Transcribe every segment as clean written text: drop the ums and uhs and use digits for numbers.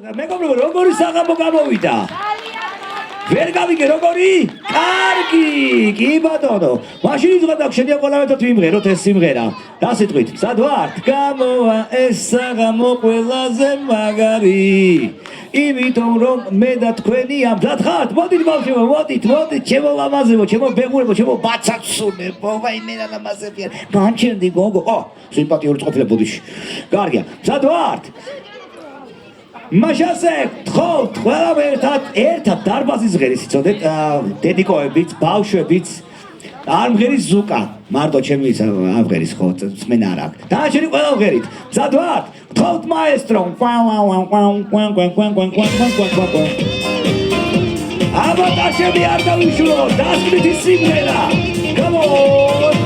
მეგობრებო, როგორი საღამო გამოვიდა? ვერ გავიგე როგორი? კარგი, კი ბატონო. მაშინ იზღვა და შედია ყველა მეთოთ ვიმღეროთ ეს სიმღერა. რა სიტყვით? სად ვართ? გამოვა ეს საღამო ყველაზე მაგარი. იმიტომ რომ მე და თქვენი ამბლად ხართ. მოდით ბავშვებო, მოდით, ჩემო ლამაზებო, ჩემო ბეღურებო, ჩემო ბაცაცუნებო, ვაიმე რა ლამაზებია. განჩენდი გოგო. სიმპათიური წყობილე ბუდიში. კარგია. სად ვართ? მაშასე, თხოვთ, ყველამ ერთად დარბაზის ღერის იცოდეთ, დედიკოებიც, ბავშვებიც, არ მღერის ზუკა, მარტო ჩემი ამღერის ხო, სმენა არ აქვს. დანარჩენი ყველა მღერით. მზად ვართ? თხოვთ მაესტრო. აბატაშები არ დავიშურო, დასკვნითი სიმღერა. Come on!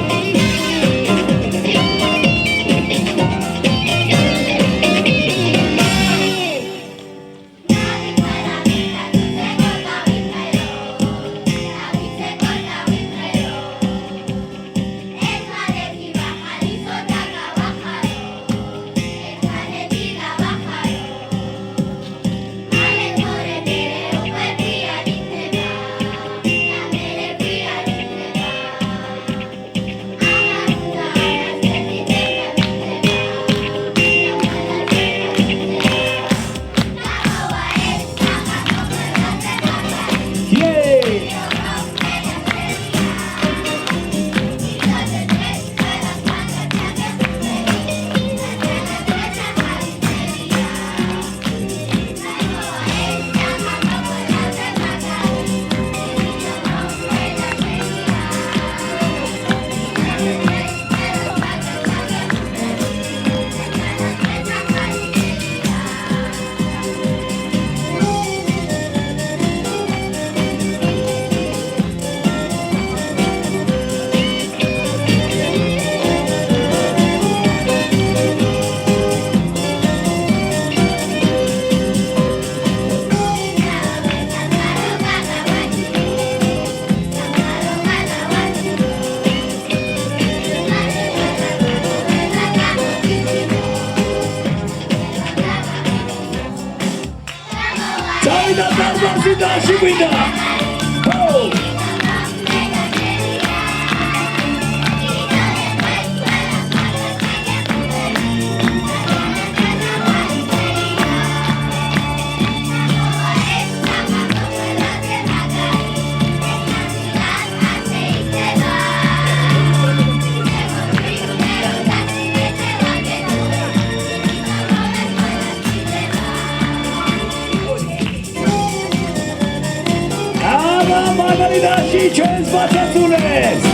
ჩვენს ბაცაცულებს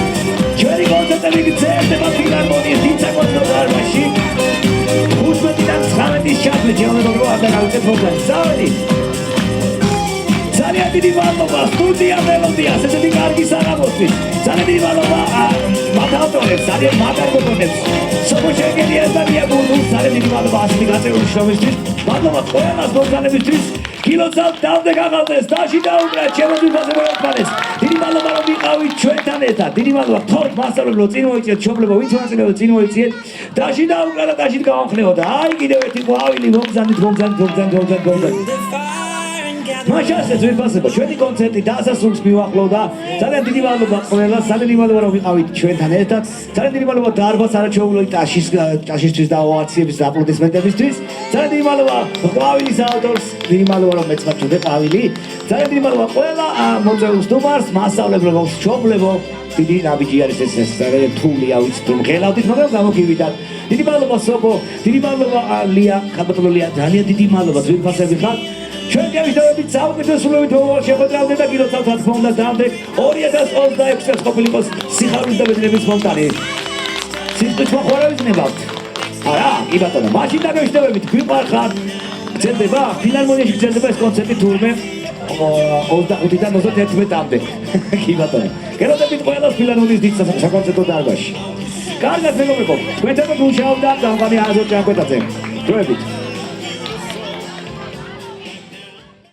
ჩვენი კონცერტები გრძელდება ფილარმონიის დიდსაკონცერტო დარბაზში 15-დან 19-ის ჩათვლით ჯერმენობა არ დაგავიწყეთ პროგრამას. წავედით. ძალიან დიდი მადლობა სტუდია მელოდიას ესეთი კარგი საღამოსთვის. ძალიან დიდი მადლობა მათ ავტორებს, ძალიან მაგარ გოგონებს. სოფოშეგენიას და მიაგურდუს ძალიან დიდი მადლობა ასეთი გაწეული შრომისთვის. მადლობა ყველას მოგზაურობისთვის. კილოცავ დავდე გაღალდეს, დაში დაუბრა, ჩემო ძვირფასებო ერთმანეთს. დიდი მადლობა რომ ვიყავით ჩვენთან ერთად. დიდი მადლობა თორთ მასწავლებლო, წინ მოიწიეთ, მშობლებო, ვინც მონაწილეობდა, წინ მოიწიეთ. დაში დაუბრა და დაშით გავამხნევოდა. აი კიდევ ერთი ყვავილი მოგზავნით. მაშასე ძვირფასებო, ჩვენი კონცერტი დასასრულს მივახლოვდა. ძალიან დიდი მადლობა ყველას, ძალიან დიდი მადლობა რომ ვიყავით ჩვენთან ერთად. ძალიან დიდი მადლობა დარბაზ არაჩვეულებრივ ტაშისთვის და ოვაციების და აპლოდისმენტებისთვის. ძალიან დიდი მადლობა ყვავილის ავტორს, დიდი მადლობა რომ მეწვავთ ყვავილი. ძალიან დიდი მადლობა ყველა მოწვეულ სტუმარს, მასწავლებლებო, მშობლებო. დიდი ნაბიჯი არის ეს ძალიან რთულია, ვიცით რომ ღელავდით, მაგრამ გამოგივიდათ. დიდი მადლობა სოფო, დიდი მადლობა ლია, ხალხო ლია, ძალიან დიდი მადლობა ძვირფასები ხართ. ჩვენ გავიშალებით საუკეთესოებით მოხდრავდეთ და გილოცავთ რა თქმა უნდა დავდე 2026 წელს ყოფილიყოს სიხარულის და ბედნიერების მომტანი. სიტყვით მოხარავით ნებავთ. არა, კი ბატონო, მაშინ დაგეშტევებით, გვიყვარხართ. გრძელდება, ფილარმონიაში გრძელდება ეს კონცერტი თურმე 25-დან 31-მდე. კი ბატონო. გელოდებით ყველას ფილარმონიის დიდ საკონცერტო დარბაზში. კარგად მეგობრებო, თქვენთან გულშავდა გამყარი აზოტ ჭანკვეტაძე. დროებით.